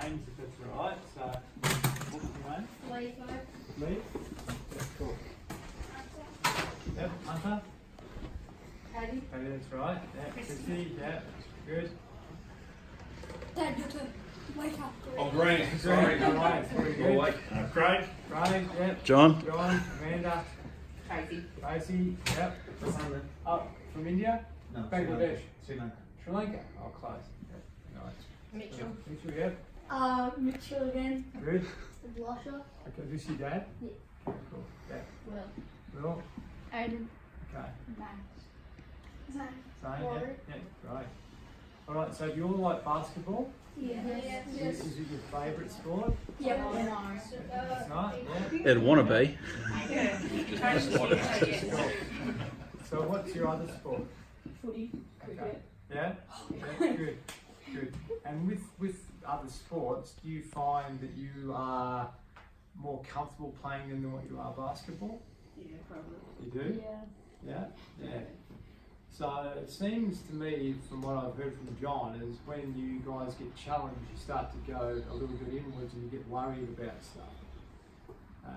Names, if that's all right. So, what's your name? Lee. Yeah, cool. Yep, Hunter. Patty. Patty, that's right. Yeah, Chrissy. Yeah, good. Dad, you to wake up. Oh, Grant. Sorry, all right. Very good. Craig. Craig, yeah. John. John, Amanda. Tracy. Tracy, yep. Oh, from India? No, Bangladesh. Sri Lanka. Sri Lanka. Oh, close. Yep. Nice. Mitchell. Mitchell, yep. Mitchell again. Good. Blusher. Okay, this your dad? Yeah. Cool. Yeah. Will. Will. Aiden. Okay. Max. Same, yeah. Yeah, right. Alright, so do you all like basketball? Yeah. Is it your favourite sport? Yeah. It's not? Yeah. It'd want to be. So what's your other sport? Footy. Okay. Yeah? Yeah, good. Good. And with other sports, do you find that you are more comfortable playing them than what you are basketball? Yeah, probably. You do? Yeah. Yeah? Yeah. So it seems to me, from what I've heard from John, is when you guys get challenged, you start to go a little bit inwards and you get worried about stuff.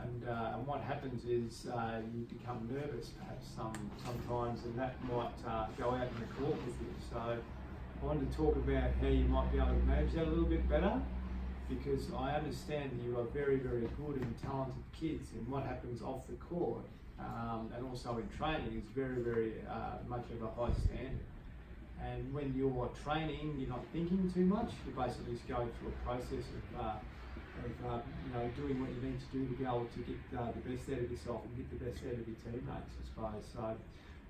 And what happens is you become nervous perhaps sometimes, and that might go out in the court with you. So I wanted to talk about how you might be able to manage that a little bit better, because I understand that you are very, very good and talented kids, and what happens off the court and also in training is very, very much of a high standard. And when you're training, you're not thinking too much. You're basically just going through a process of doing what you need to do to be able to get the best out of yourself and get the best out of your teammates, I suppose.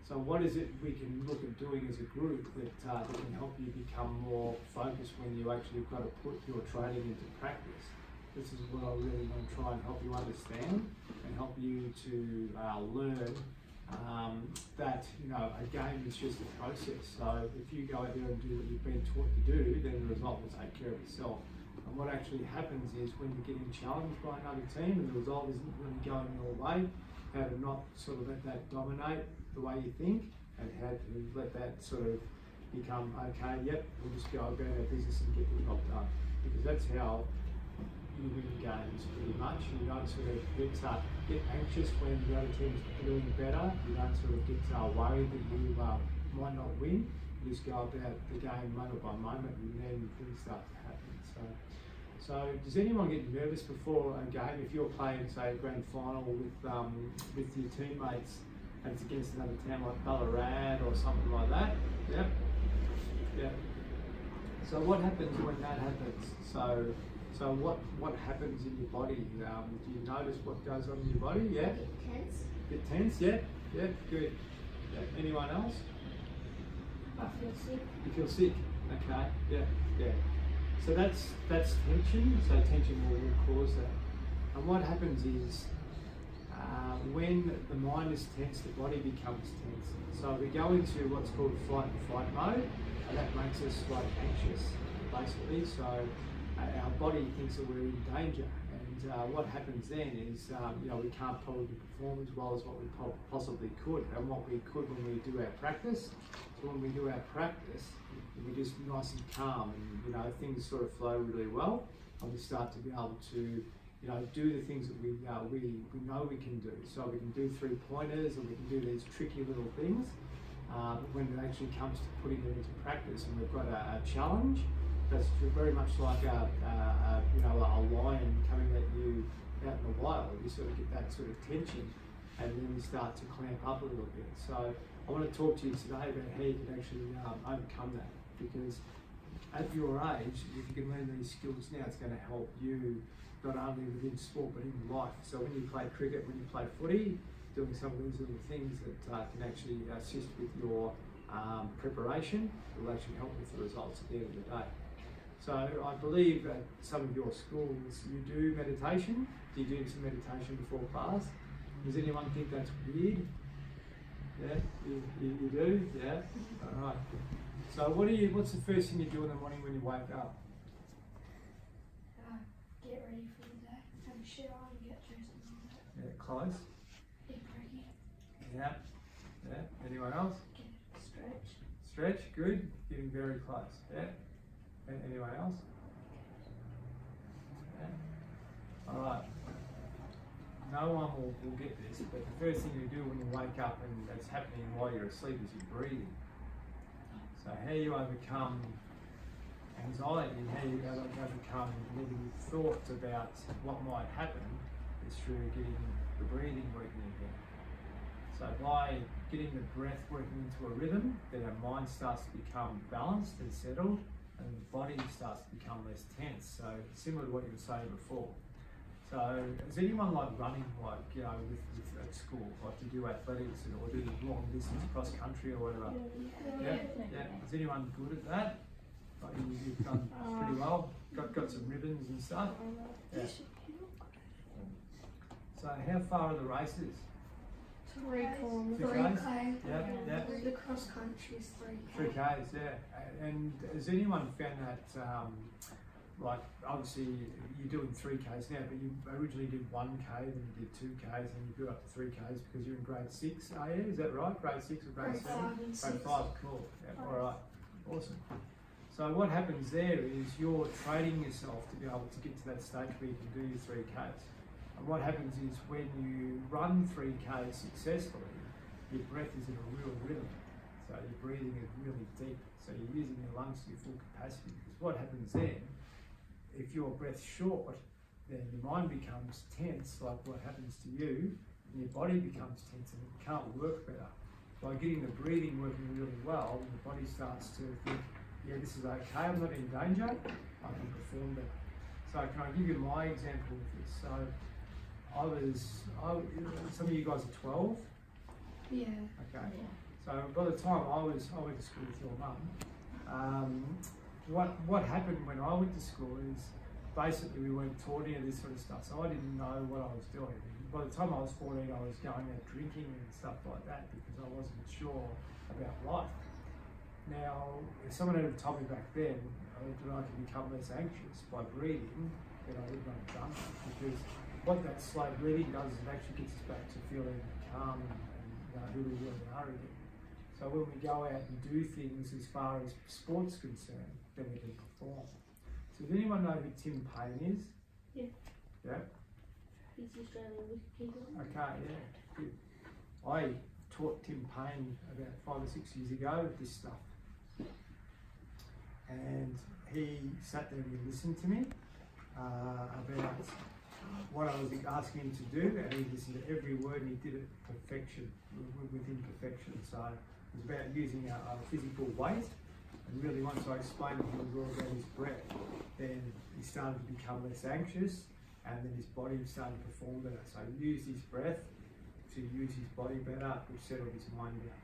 So what is it we can look at doing as a group that can help you become more focused when you actually got to put your training into practice? This is what I really want to try and help you understand and help you to learn that a game is just a process. So if you go out there and do what you've been taught to do, then the result will take care of itself. And what actually happens is when you're getting challenged by another team and the result isn't really going your way, how to not sort of let that dominate the way you think, and how to let that sort of become, okay, yep, we'll just go about our business and get the job done. Because that's how you win games pretty much. You don't sort of get anxious when the other team's doing better. You don't sort of get worried that you might not win. You just go about the game moment by moment, and then things start to happen. So does anyone get nervous before a game? If you're playing, say, a grand final with your teammates and it's against another town like Ballarat or something like that? Yep. Yeah. So what happens when that happens? So what happens in your body? Do you notice what goes on in your body? Yeah. Tense. Get tense? Yeah. Yeah. Good. Yeah. Anyone else? I feel sick. You feel sick? Okay. Yeah. Yeah. So that's tension. So tension will cause that. And what happens is when the mind is tense, the body becomes tense. So we go into what's called flight and fight mode, and that makes us like anxious, basically. So our body thinks that we're in danger, and what happens then is we can't probably perform as well as what we possibly could, and what we could when we do our practice. So when we do our practice, we're just nice and calm, and things sort of flow really well, and we start to be able to do the things that we know we can do. So we can do 3-pointers, and we can do these tricky little things. When it actually comes to putting them into practice, and we've got a challenge, that's very much like a lion coming at you out in the wild. You sort of get that sort of tension, and then you start to clamp up a little bit. So I want to talk to you today about how you can actually overcome that, because at your age, if you can learn these skills now, it's going to help you not only within sport but in life. So when you play cricket, when you play footy, doing some of these little things that can actually assist with your preparation will actually help with the results at the end of the day. So I believe at some of your schools you do meditation. Do you do some meditation before class? Does anyone think that's weird? Yeah, you do? Yeah? All right. So what's the first thing you do in the morning when you wake up? Get ready for the day. Have a shower and get dressed and all that. Yeah, close. Eat brekkie. Yeah. Yeah. Anyone else? Stretch. Stretch, good. Getting very close. Yeah. Anyone else? no one will get this, but the first thing you do when you wake up and that's happening while you're asleep is your breathing. So how you overcome anxiety and how you overcome negative thoughts about what might happen is through getting the breathing working again. So by getting the breath working into a rhythm, then our mind starts to become balanced and settled, and the body starts to become less tense. So similar to what you were saying before. So is anyone like running, like, you know, with at school, like to do athletics or do long distance cross country or whatever? Yeah. Is anyone good at that? Like you've done pretty well. Got some ribbons and stuff. Yeah. So how far are the races? 3 kilometres. 3K? Yeah. The cross country is 3K. 3Ks, yeah. And has anyone found that, like, obviously you're doing 3Ks now, but you originally did 1K, then you did 2Ks, and you built up to 3Ks because you're in grade 6, are you? Is that right? Grade 6 or grade 7? Grade 5 Grade 5, cool. Yeah, all right. Awesome. So what happens there is you're training yourself to be able to get to that stage where you can do your 3Ks. And what happens is when you run 3Ks successfully, your breath is in a real rhythm. So your breathing is really deep. So you're using your lungs to your full capacity. Because what happens then, if your breath's short, then your mind becomes tense, like what happens to you, and your body becomes tense and it can't work better. By getting the breathing working really well, the body starts to think, yeah, this is okay, I'm not in danger, I can perform better. So can I give you my example of this? So some of you guys are 12? Yeah. Okay. So by the time I went to school with your mum, what happened when I went to school is basically we weren't taught any of this sort of stuff, so I didn't know what I was doing. By the time I was 14, I was going out drinking and stuff like that because I wasn't sure about life. Now, if someone had told me back then that I could become less anxious by breathing, then I would not have done that, because what that slow breathing does is it actually gets us back to feeling calm and who we really are again. So when we go out and do things as far as sport's concerned, then we can perform. So does anyone know who Tim Payne is? Yeah. Yeah? He's the Australian wicketkeeper. Okay, yeah, good. I taught Tim Payne about 5 or 6 years ago this stuff. And he sat there and he listened to me about what I was asking him to do, and he listened to every word and he did it perfection, within perfection. So it was about using a physical weight, and really once I explained to him all about his breath, then he started to become less anxious, and then his body started to perform better. So he used his breath to use his body better, which settled his mind down.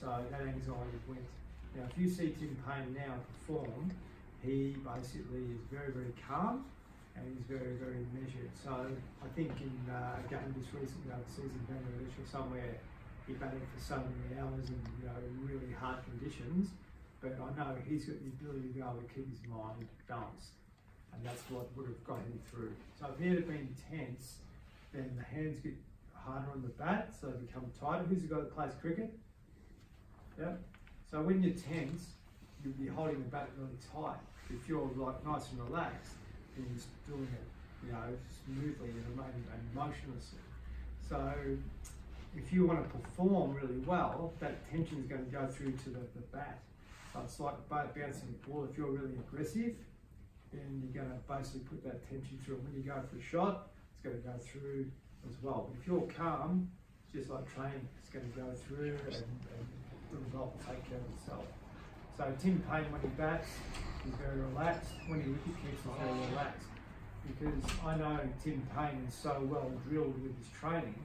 So that anxiety went. Now if you see Tim Payne now perform, he basically is very, very calm and he's very, very measured. So I think in a game just recently overseas in Bangladesh or somewhere, he batted for so many hours in really hard conditions, but I know he's got the ability to be able to keep his mind balanced, and that's what would have got him through. So if he had been tense, then the hands get harder on the bat, so they become tighter. Who's the guy that plays cricket? Yeah. So when you're tense, you'll be holding the bat really tight. If you're like nice and relaxed, then you're just doing it, smoothly and motionlessly. So if you want to perform really well, that tension is going to go through to the bat. So it's like bouncing a ball. If you're really aggressive, then you're going to basically put that tension through. When you go for a shot, it's going to go through as well. But if you're calm, it's just like training. It's going to go through and the result will take care of itself. So Tim Payne, when he bats, he's very relaxed. When he wicket keeps, he's very relaxed. Because I know Tim Payne is so well drilled with his training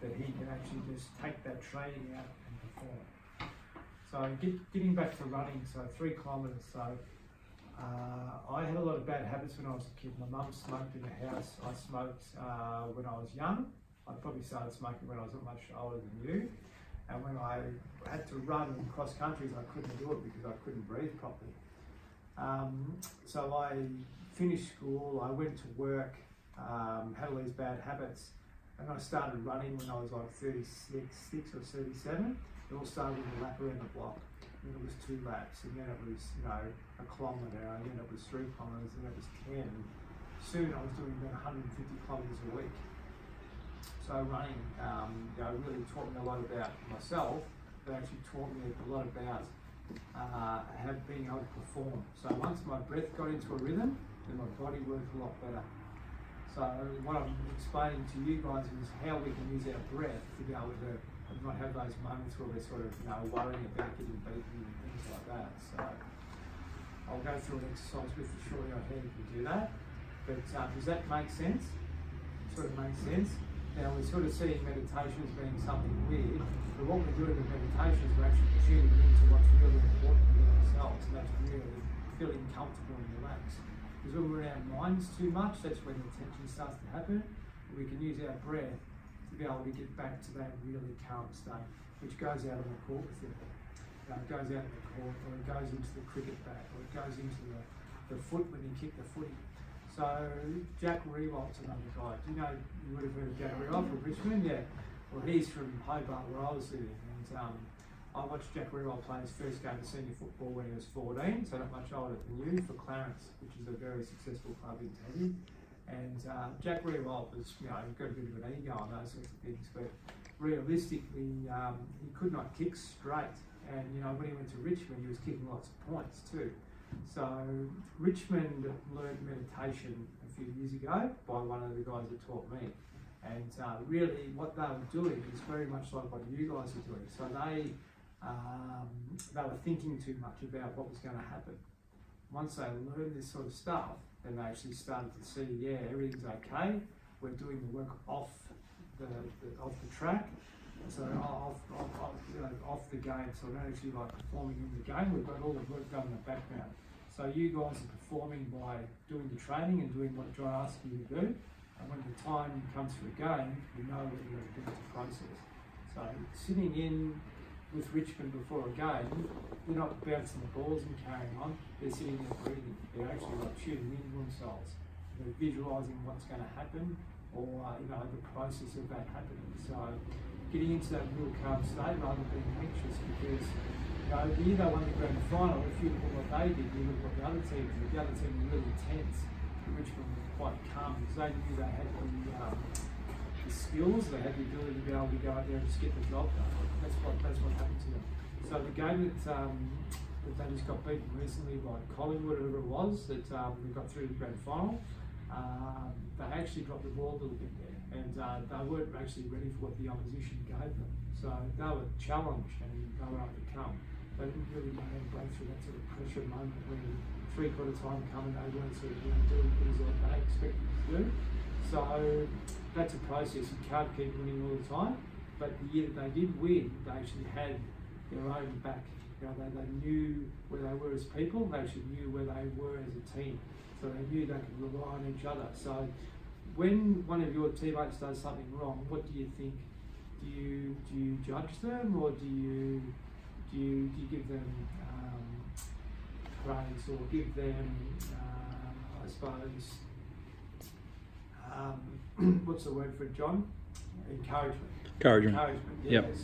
that he can actually just take that training out and perform. So getting back to running, so 3 kilometres. So I had a lot of bad habits when I was a kid. My mum smoked in the house. I smoked when I was young. I probably started smoking when I was not much older than you. And when I had to run in cross countries, I couldn't do it because I couldn't breathe properly. So I finished school, I went to work, had all these bad habits, and I started running when I was like 36 or 37. It all started with a lap around the block. And then it was 2 laps, and then it was, a kilometre, and then it was 3 kilometres, and then it was 10. Soon I was doing about 150 kilometres a week. So running, really taught me a lot about myself, but actually taught me a lot about being able to perform. So once my breath got into a rhythm, then my body worked a lot better. So what I'm explaining to you guys is how we can use our breath to be able to not have those moments where we're sort of worrying about getting beaten and things like that. So I'll go through an exercise with you shortly on how you can do that. But does that make sense? Sort of makes sense. Now we're sort of seeing meditation as being something weird, but what we're doing with meditation is we're actually tuning into what's really important within ourselves, and that's really feeling comfortable and relaxed. Because when we're in our minds too much, that's when the tension starts to happen. We can use our breath to be able to get back to that really calm state, which goes out on the court with it. It goes out on the court, or it goes into the cricket bat, or it goes into the foot when you kick the footy. So Jack Rewalt's another guy. You would have heard of Jack Rewalt from Richmond, yeah. Well, he's from Hobart, where I was living, and I watched Jack Rewalt play his first game of senior football when he was 14, so not much older than you, for Clarence, which is a very successful club in Tassie. And Jack Rewalt was, got a bit of an ego on those sorts of things, but realistically, he could not kick straight. And when he went to Richmond, he was kicking lots of points too. So Richmond learned meditation a few years ago by one of the guys that taught me, and really what they were doing is very much like what you guys are doing. So they were thinking too much about what was going to happen. Once they learned this sort of stuff, then they actually started to see, yeah, everything's okay. We're doing the work off the track. So off the game, so we're not actually performing in the game. We've got all the work done in the background. So you guys are performing by doing the training and doing what John asks you to do. And when the time comes for a game, you know what you're going to do with the process. So sitting in with Richmond before a game, they're not bouncing the balls and carrying on. They're sitting there breathing. They're actually tuning into themselves. They're visualising what's going to happen, or the process of that happening. So getting into that real calm state rather than being anxious, because the year they won the grand final, if you look at what they did, you look at what the other team did. The other team were really tense. Richmond was quite calm because they knew they had the skills, they had the ability to be able to go out there and just get the job done. That's what happened to them. So the game that they just got beaten recently by Collingwood, whatever it was, that we got through the grand final, they actually dropped the ball a little bit there, and they weren't actually ready for what the opposition gave them. So they were challenged and they were overcome. They didn't really know how to break through that sort of pressure moment when three-quarter time come and they weren't sort of doing things like they expected to do. So that's a process. You can't keep winning all the time, but the year that they did win, they actually had their own back. They knew where they were as people, they actually knew where they were as a team. So they knew they could rely on each other. So when one of your teammates does something wrong, what do you think? Do you judge them, or do you give them praise, or give them I suppose what's the word for it, John? Encouragement. Encouragement. Yeah. Yep.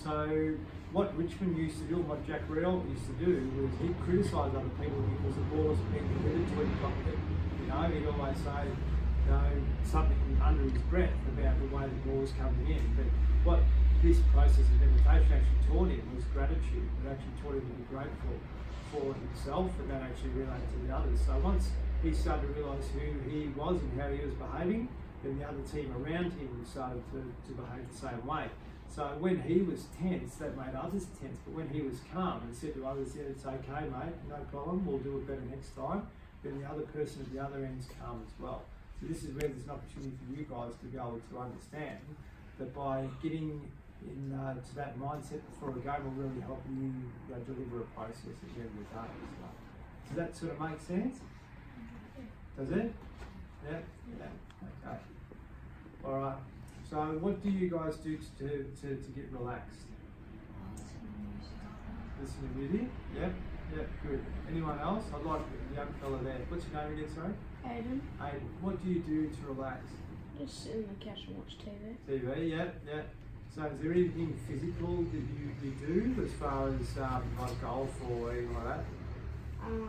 So what Richmond used to do, and what Jack Rewalt used to do, was he'd criticise other people because the ball wasn't being delivered to him properly. He'd always say something under his breath about the way the ball was coming in. But what this process of meditation actually taught him was gratitude. It actually taught him to be grateful for himself, and that actually related to the others. So once he started to realise who he was and how he was behaving, then the other team around him started to behave the same way. So when he was tense, that made others tense. But when he was calm and said to others, yeah, it's okay, mate, no problem, we'll do it better next time, then the other person at the other end's calm as well. So this is where there's an opportunity for you guys to be able to understand that by getting to that mindset before a game will really help you deliver a process at the end of the day. So, does that sort of make sense? Does it? Yeah? Yeah. Okay. All right. So what do you guys do to get relaxed? Listen to music? Yep. Yep, good. Anyone else? I'd like the young fella there. What's your name again, sorry? Aiden. Aiden. What do you do to relax? Just sit on the couch and watch TV. TV, yep. So is there anything physical that you do as far as like golf or anything like that? No.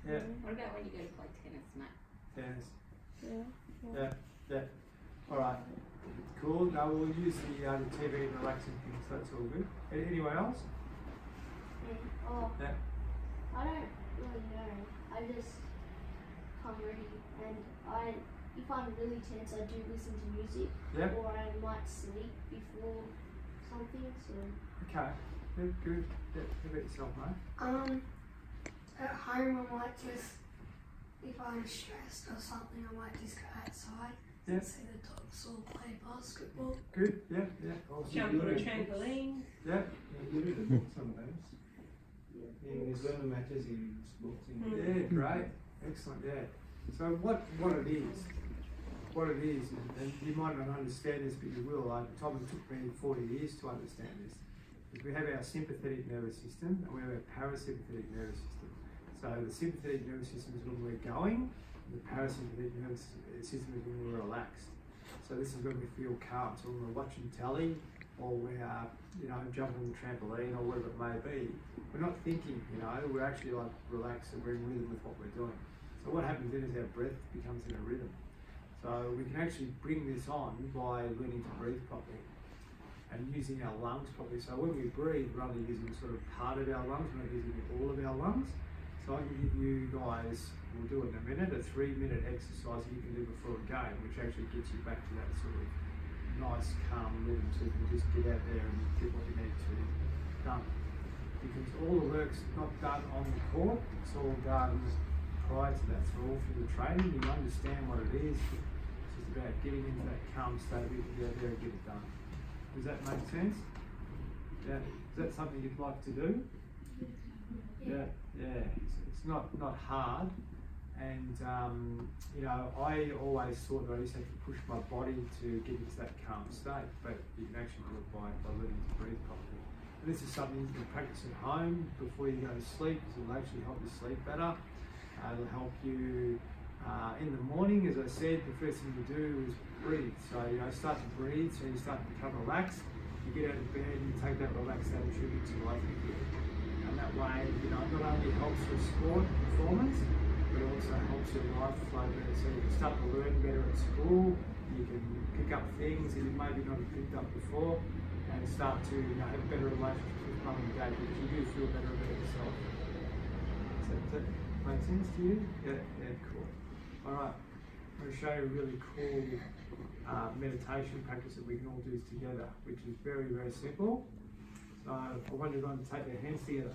Yeah. What about when you go to play tennis, mate? Tennis. Yeah, yeah. All right. Cool. Now we'll use the TV and relaxing things. So that's all good. Anyone else? Oh, Yeah. I don't really know. I just come ready, and if I'm really tense, I do listen to music, Yeah. or I might sleep before something. So. Okay. Good. Good. Yeah. How about yourself, mate? At home I might just, if I'm stressed or something, I might just go outside Yeah. and see the dogs or play basketball. Good. Yeah. Yeah. Awesome. Jump on a trampoline. Yeah. You read the book sometimes. In his learner matches, he books in. Yeah. Great. Excellent. Yeah. So what it is, and you might not understand this, but you will. It took me 40 years to understand this. Is we have our sympathetic nervous system and we have our parasympathetic nervous system. So the sympathetic nervous system is when we're going, and the parasympathetic nervous system is when we're relaxed. So this is when we feel calm. So when we're watching telly or we're jumping on the trampoline or whatever it may be, we're not thinking, we're actually like relaxed and we're in rhythm with what we're doing. So what happens then is our breath becomes in a rhythm. So we can actually bring this on by learning to breathe properly and using our lungs properly. So when we breathe, we're only using sort of part of our lungs, we're not using all of our lungs. So I can give you guys, we'll do it in a minute, a 3-minute exercise that you can do before a game, which actually gets you back to that sort of nice, calm rhythm, so you can just get out there and get what you need to done. Because all the work's not done on the court, it's all done prior to that. So all through the training, you understand what it is. It's just about getting into that calm state where you can get out there and get it done. Does that make sense? Yeah. Is that something you'd like to do? Yeah. Yeah. It's not hard. And I always thought that I used to have to push my body to get into that calm state, but you can actually do it by learning to breathe properly. And this is something you can practice at home before you go to sleep, because it will actually help you sleep better. It'll help you in the morning. As I said, the first thing you do is breathe. So start to breathe, so you start to become relaxed. You get out of bed and you take that relaxed attitude into life with you. And that way, not only helps your sport performance, but it also helps your life flow better. So you can start to learn better at school. You can pick up things that you maybe not have picked up before, and start to have better relationships with mum and dad, because you do feel better about yourself. Does that make sense to you? Yeah, cool. All right, I'm going to show you a really cool meditation practice that we can all do together, which is very, very simple. So I want everyone to take their hands together.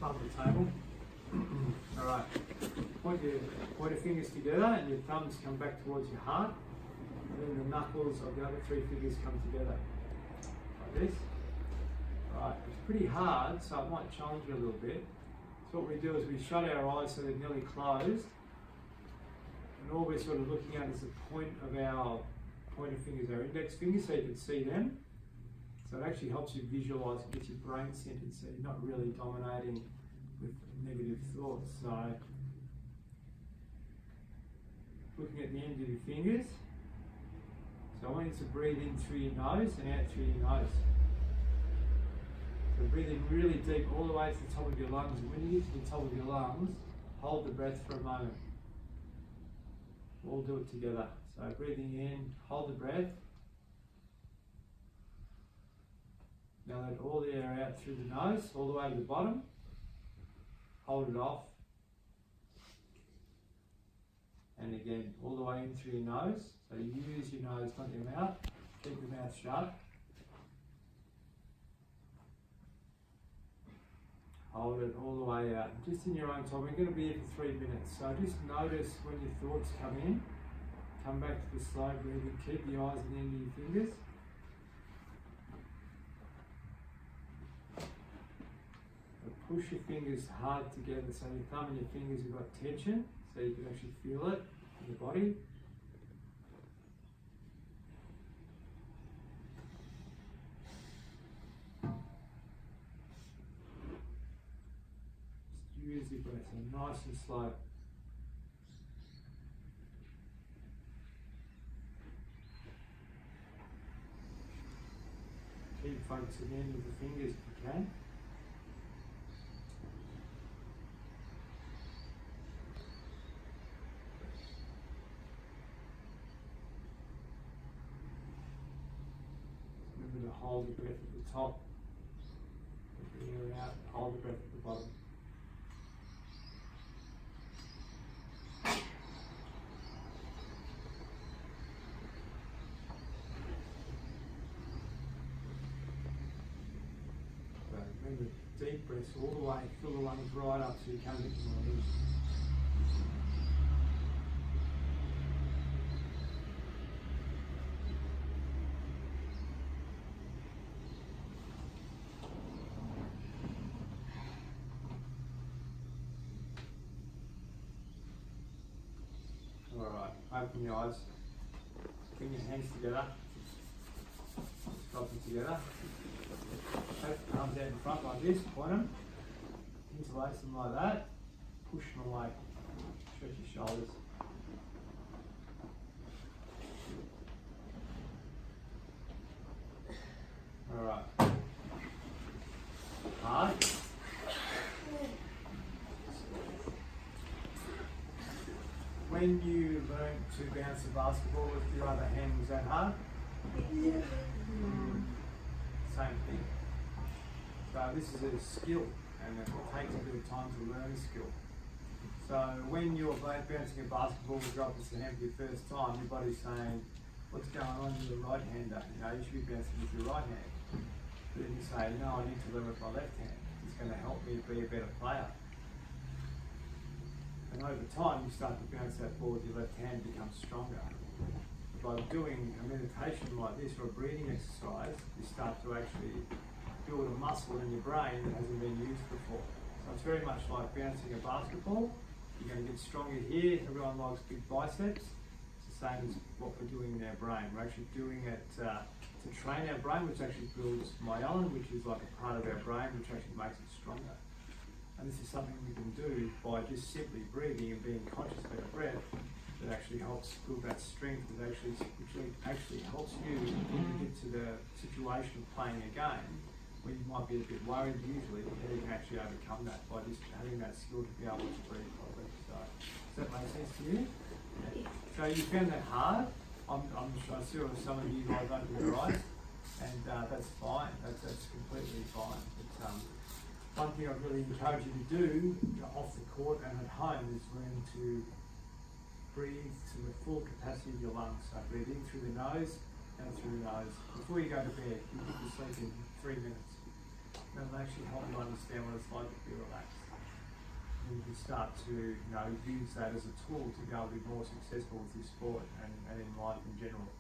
Above the table. All right. Point your fingers together and your thumbs come back towards your heart. And then the knuckles of the other 3 fingers come together. Like this. All right. It's pretty hard, so it might challenge you a little bit. So what we do is we shut our eyes so they're nearly closed. And all we're sort of looking at is the point of our pointer fingers, our index fingers, so you can see them. So it actually helps you visualise and gets your brain centered, so you're not really dominating with negative thoughts. So looking at the end of your fingers. So I want you to breathe in through your nose and out through your nose. So breathe in really deep all the way to the top of your lungs. And when you get to the top of your lungs, hold the breath for a moment. We'll do it together. So breathing in, hold the breath. Now let all the air out through the nose, all the way to the bottom. Hold it off. And again, all the way in through your nose. So you use your nose, not your mouth. Keep your mouth shut. Hold it all the way out. Just in your own time. We're going to be here for 3 minutes. So just notice when your thoughts come in. Come back to the slow breathing. Keep the eyes at the end of your fingers. Push your fingers hard together, so your thumb and your fingers have got tension, so you can actually feel it in your body. Just use your breath, so nice and slow. Keep focusing in with the fingers if you can. hold your breath at the top. Bring it out, hold the breath at the bottom. So remember, deep breaths all the way, fill the lungs right up so you can't get more in. Open your eyes, bring your hands together, drop them together, take the arms out in front like this, point them, interlace them like that, push them away, stretch your shoulders. Alright, hard. When you learn to bounce a basketball with your other hand, was that hard? Yeah. Same thing. So this is a skill, and it takes a bit of time to learn a skill. So when you're bouncing a basketball with your opposite hand for your first time, your body's saying, what's going on with your right hander? You know, you should be bouncing with your right hand. But then you say, no, I need to learn with my left hand. It's going to help me be a better player. And over time, you start to bounce that ball with your left hand, becomes stronger. By doing a meditation like this or a breathing exercise, you start to actually build a muscle in your brain that hasn't been used before. So it's very much like bouncing a basketball. You're going to get stronger here. Everyone likes big biceps. It's the same as what we're doing in our brain. We're actually doing it to train our brain, which actually builds myelin, which is like a part of our brain, which actually makes it stronger. And this is something we can do by just simply breathing and being conscious of our breath that actually helps build that strength, which actually helps you when you get to the situation of playing a game where you might be a bit worried usually, and you can actually overcome that by just having that skill to be able to breathe properly. So, does that make sense to you? Yeah. So you found that hard. I'm sure some of you guys open your eyes, and that's fine. That's completely fine. But, one thing I'd really encourage you to do, off the court and at home, is learn to breathe to the full capacity of your lungs. So breathe in through the nose, out through the nose. Before you go to bed, you put your sleep in 3 minutes. That'll actually help you understand what it's like to be relaxed. And you can start to use that as a tool to be able to be more successful with your sport and in life in general.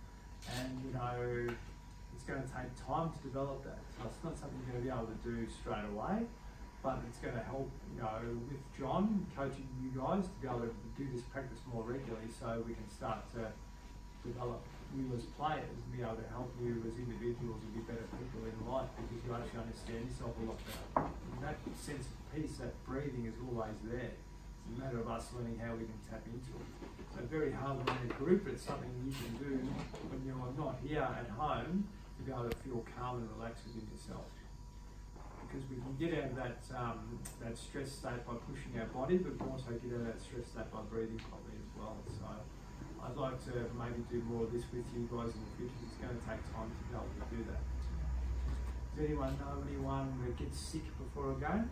And it's going to take time to develop that. So it's not something you're going to be able to do straight away. But it's going to help, with John coaching you guys to be able to do this practice more regularly, so we can start to develop you as players and be able to help you as individuals and be better people in life, because you actually understand yourself a lot better. And that sense of peace, that breathing is always there. It's a matter of us learning how we can tap into it. So very hard to learn in a group, but it's something you can do when you're not here at home to be able to feel calm and relaxed within yourself. Because we can get out of that stress state by pushing our body, but we can also get out of that stress state by breathing properly as well. So I'd like to maybe do more of this with you guys in the future. It's going to take time to be able to do that. Does anyone know anyone that gets sick before a game?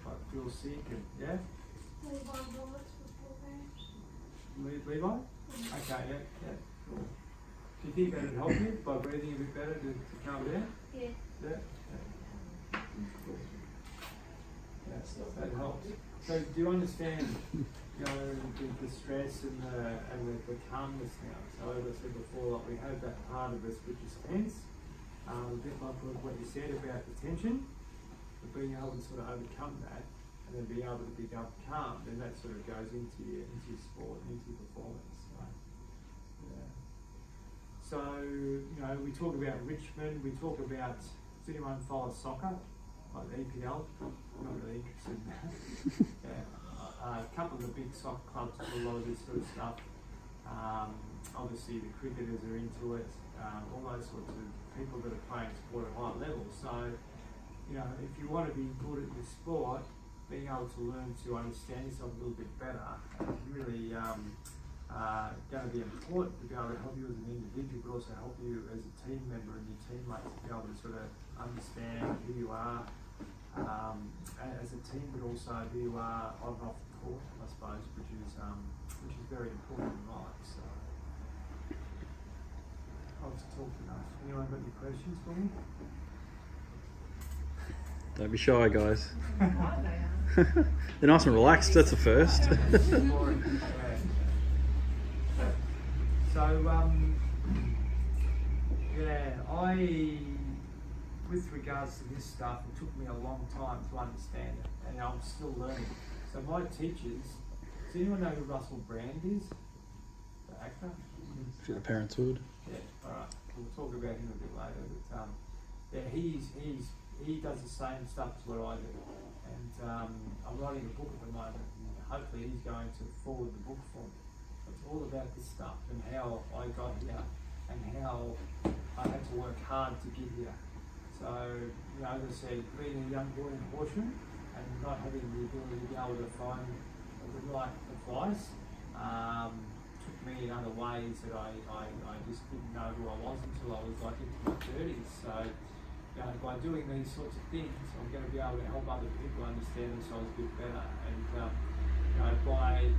Like feel sick and yeah? Levi bullets before games. Levi? Okay, yeah, cool. Do you think that would help you by breathing a bit better to calm down? Yeah. Yeah. That helps. So do you understand, the stress and the calmness now? So as I said before, like we have that part of us which is tense, a bit like what you said about the tension, but being able to sort of overcome that and then be able to become calm, then that sort of goes into your sport and into your performance. So, we talk about Richmond, we talk about, does anyone follow soccer? Like the EPL? I'm not really interested in that. Yeah. A couple of the big soccer clubs do a lot of this sort of stuff. Obviously the cricketers are into it, all those sorts of people that are playing sport at high levels. So, if you want to be good at your sport, being able to learn to understand yourself a little bit better is really a going to be important to be able to help you as an individual, but also help you as a team member and your teammates to be able to sort of understand who you are as a team, but also who you are on and off the court, I suppose, which is very important in life. So I've talked enough. Anyone got any questions for me? Don't be shy, guys. They're nice and relaxed, that's the first. So, with regards to this stuff, it took me a long time to understand it, and I'm still learning. So my teachers, does anyone know who Russell Brand is? The actor? If your parents would. Yeah, alright. We'll talk about him a bit later, but yeah, he does the same stuff as what I do. And I'm writing a book at the moment, and hopefully he's going to forward the book for me. It's all about this stuff and how I got here and how I had to work hard to get here. So, you know, as I said, being a young boy in Horsham and not having the ability to be able to find the right advice took me in other ways that I just didn't know who I was until I was like into my 30s. So, you know, by doing these sorts of things, I'm going to be able to help other people understand themselves a bit better. And, you know, by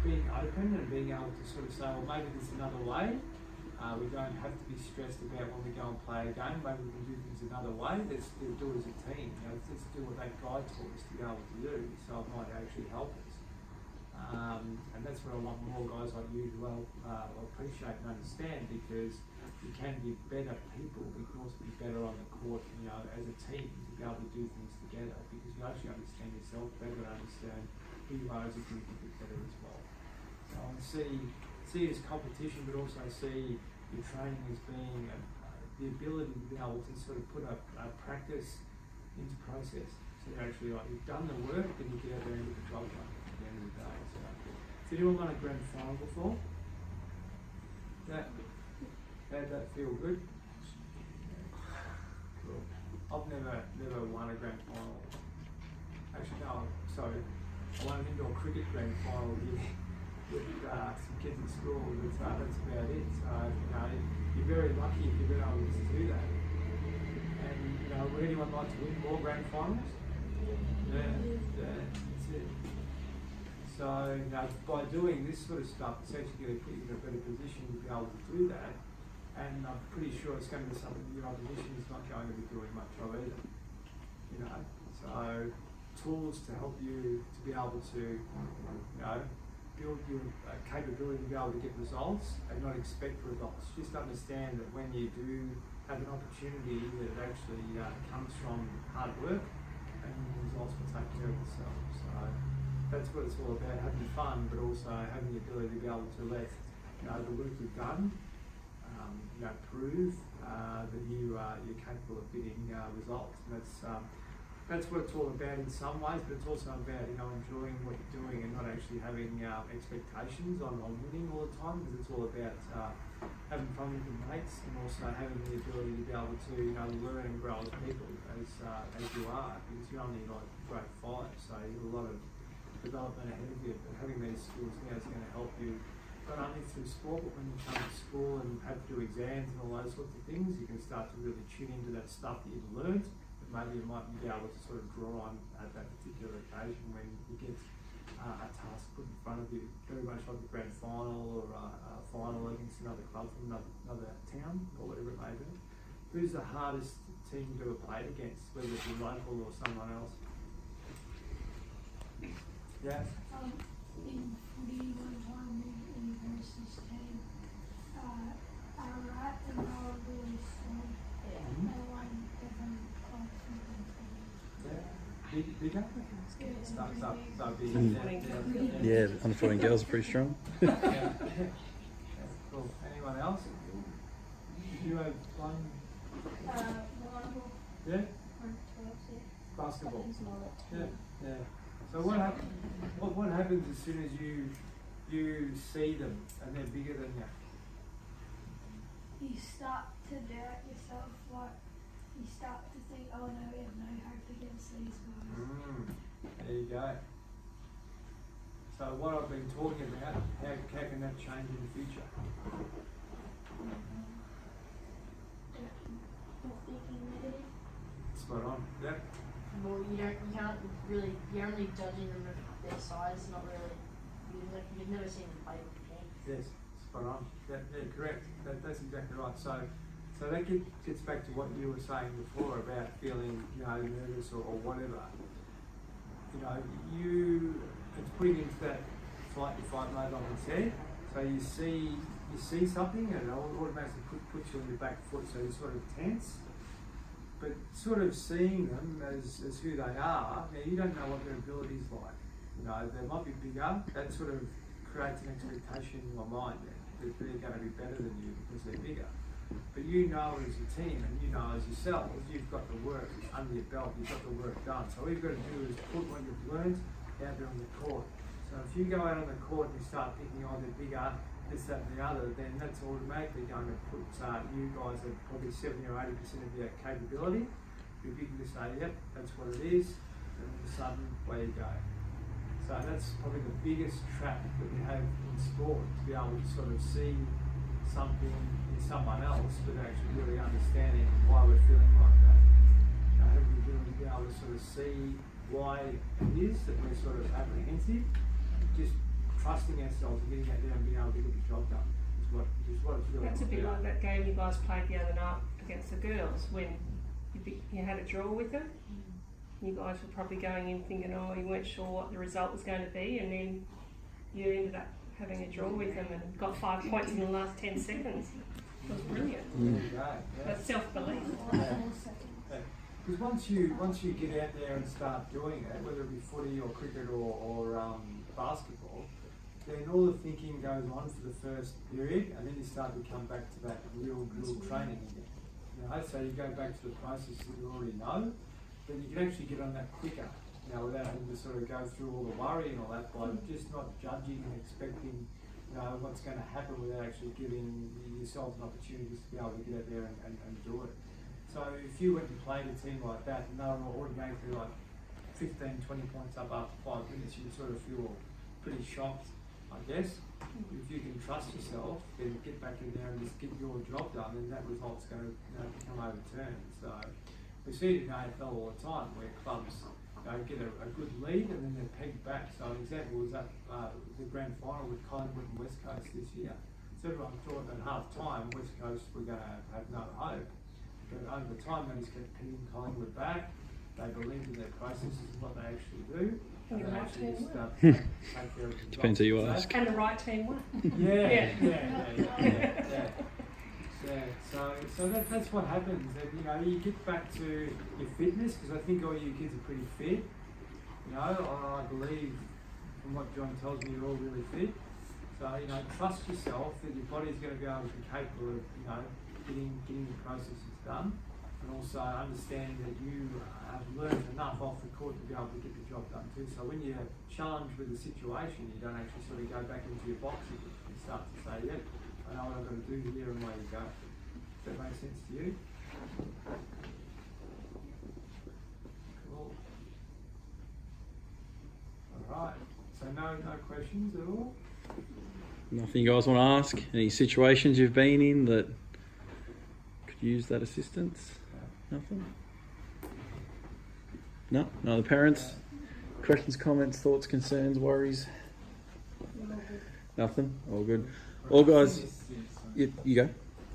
being open and being able to sort of say, well, maybe there's another way. We don't have to be stressed about when we go and play a game. Maybe we can do things another way. Let's do it as a team. You know, let's do what that guy taught us to be able to do, so it might actually help us. And that's what I want more guys like you to appreciate and understand, because you can be better people, but you can also be better on the court, you know, as a team, to be able to do things together, because you actually understand yourself better and understand who you are as a group a bit better as well. So I see it as competition, but also see your training as being the ability to be able to sort of put a practice into process. So you're actually like, you've done the work, then you get out there and get the job done at the end of the day. So, has anyone won a grand final before? How'd that feel? Good? Cool. I've never won a grand final. Actually, no, sorry. I won an indoor cricket grand final with some kids at school, but that's about it. So, you know, you're very lucky if you've been able to do that. And, you know, would anyone like to win more grand finals? Yeah, that's it. So, you know, by doing this sort of stuff, it's actually going to put you in a better position to be able to do that. And I'm pretty sure it's going to be something your opposition is not going to be doing much of either. You know, so tools to help you to be able to, you know, build your capability to be able to get results and not expect results. Just understand that when you do have an opportunity, that it actually comes from hard work, and the results will take care of themselves. So that's what it's all about, having fun, but also having the ability to be able to let, you know, the work you've done, you know, prove that you're capable of getting results. And that's what it's all about in some ways, but it's also about, you know, enjoying what you're doing and not actually having expectations on winning all the time, because it's all about having fun with your mates and also having the ability to be able to, you know, learn and grow as people as you are, because you're only like grade 5, so you've got a lot of development ahead of you. But having these skills now is going to help you not only through sport, but when you come to school and have to do exams and all those sorts of things, you can start to really tune into that stuff that you've learned. Maybe you might be able to sort of draw on at that particular occasion when you get a task put in front of you, very much like a grand final or a final against another club from another town or whatever it may be. Who's the hardest team you've ever played against, whether it's your local or someone else? Yeah? In footy, one time in versus team, Ararat and they were really strong. They won different clubs and things. Bigger? So big. Yeah, under 14 girls are pretty strong. Yeah. Cool. Anyone else? Did you have one? Volleyball. Yeah? One 12, yeah. Basketball. Yeah. Yeah. So what happens as soon as you see them and they're bigger than you? You start to doubt yourself, like you start to think, oh no, we have no hope against these guys. There you go. So what I've been talking about, how can that change in the future? Not thinking negative. Spot on. Yep. Well, you can't really, you're only judging them at their size, not really, you've never seen them play before. Yes, spot on. Yeah, correct. That's exactly right. So that gets back to what you were saying before about feeling, nervous or whatever. It's putting into that fight mode, like I said. So you see something and it automatically puts you on your back foot, so you're sort of tense. But sort of seeing them as who they are, now you don't know what their ability's like. They might be bigger. That sort of creates an expectation in your mind that they're going to be better than you because they're bigger. But as a team and as yourselves, you've got the work under your belt, you've got the work done. So all you've got to do is put what you've learned out there on the court. So if you go out on the court and you start thinking, they're bigger, this, that and the other, then that's automatically going to put you guys at probably 70 or 80% of your capability. You're big to say, yep, that's what it is, and all of a sudden, away you go. So that's probably the biggest trap that we have in sport, to be able to sort of see something in someone else, but actually really understanding why we're feeling like that. Have we really be able to sort of see why it is that we're sort of apprehensive, just trusting ourselves and getting out there and being able to get the job done is what it's really That's a bit about. like that game you guys played the other night against the girls when you had a draw with them. You guys were probably going in thinking, you weren't sure what the result was going to be, and then you ended up having a draw with them and got 5 points in the last 10 seconds. It was brilliant. There you go. Yeah. That's self-belief. Because once you get out there and start doing it, whether it be footy or cricket or basketball, then all the thinking goes on for the first period, and then you start to come back to that real training again. So you go back to the process that you already know, but you can actually get on that quicker, without having to sort of go through all the worry and all that by just not judging and expecting, what's going to happen without actually giving yourself an opportunity to be able to get out there and do it. So if you went and played a team like that and they were automatically like 15, 20 points up after 5 minutes, you'd sort of feel pretty shocked, I guess. If you can trust yourself, then get back in there and just get your job done, then that result's going to become overturned. So we see it in AFL all the time where clubs get a good lead and then they're pegged back. So an example was that the grand final with Collingwood and West Coast this year. So everyone thought at half time West Coast were going to have no hope. But over time, they just kept pinning Collingwood back. They believed in their processes and what they actually do. And the right actually team just won. take care of the Depends who you ask. And the right team won. Yeah. So that's what happens. That, you get back to your fitness, because I think all you kids are pretty fit. I believe from what John tells me, you're all really fit. So trust yourself that your body's going to be able to be capable of getting the processes done, and also understand that you have learned enough off the court to be able to get the job done too. So when you're challenged with a situation, you don't actually sort of go back into your box. You start to say, yep, I know what I've got to do here, and away you go. Does that make sense to you? Cool. Alright, so no questions at all? Nothing you guys want to ask? Any situations you've been in that could use that assistance? Nothing? No? No other parents? Questions, comments, thoughts, concerns, worries? Nothing? All good. All guys, you go.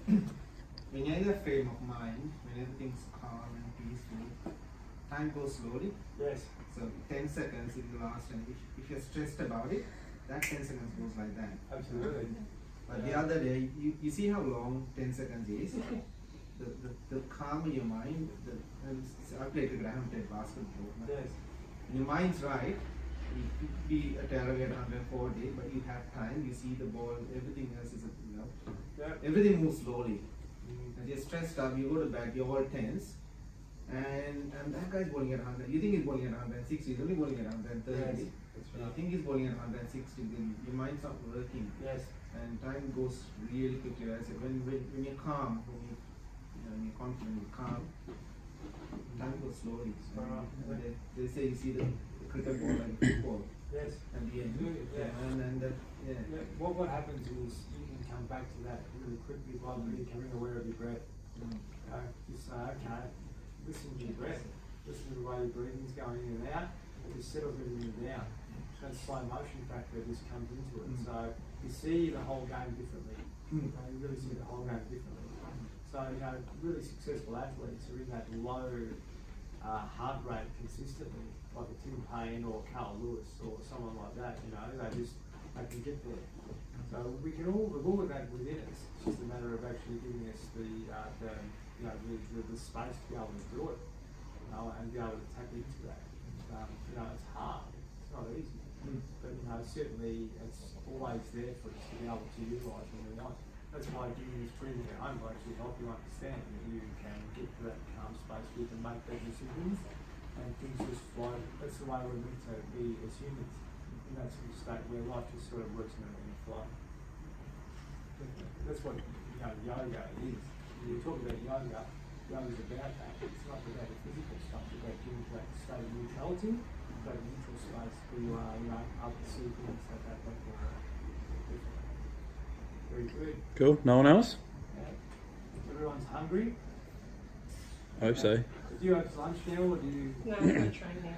When you're in a frame of mind, when everything's calm and peaceful, time goes slowly. Yes. So 10 seconds is the last, and if you're stressed about it, that 10 seconds goes like that. Absolutely. But the other day, you see how long 10 seconds is? The calm in your mind, I played cricket, I haven't played basketball. Yes. When your mind's right, you could be a target 140, but you have time, you see the ball, everything else is, everything moves slowly. And you're stressed up, you go to bed, you're all tense, and that guy's bowling at 100. You think he's bowling at 160, he's only bowling at 130. Yes. You think he's bowling at 160, then your mind's not working. Yes. And time goes really quickly. I said, when you're calm, when you're confident, you're calm, time goes slowly. So, they say you see the cricket ball like football. Yes. at the end. Yeah. And that, yeah. Yeah, what happens is you can come back to that really quickly by becoming aware of your breath. Just say, okay, listen to your breath, listen to the way your breathing's going in and out, it just settles everything down. That slow motion factor just comes into it. So you see the whole game differently. You really see the whole game differently. So, really successful athletes are in that low heart rate consistently, like a Tim Payne or Carl Lewis or someone like that, they can get there. So we've all of that within us. It's just a matter of actually giving us the space to be able to do it, and be able to tap into that. It's hard. It's not easy, but certainly it's always there for us to be able to utilise when we want. That's why doing this breathing at home will actually help you understand that you can get to that calm space where you can make better decisions and things just flow. That's the way we're meant to be as humans. In that sort of state where life just sort of works in a flow. That's what yoga is. When you talk about yoga, yoga's about that. It's not about the physical stuff, it's about getting to that state of neutrality, that neutral space where you are, able to see things like that kind of very good. Cool. No one else? Yeah. Everyone's hungry. I hope so. Do you have lunch now or do you? No, I'm going to train now.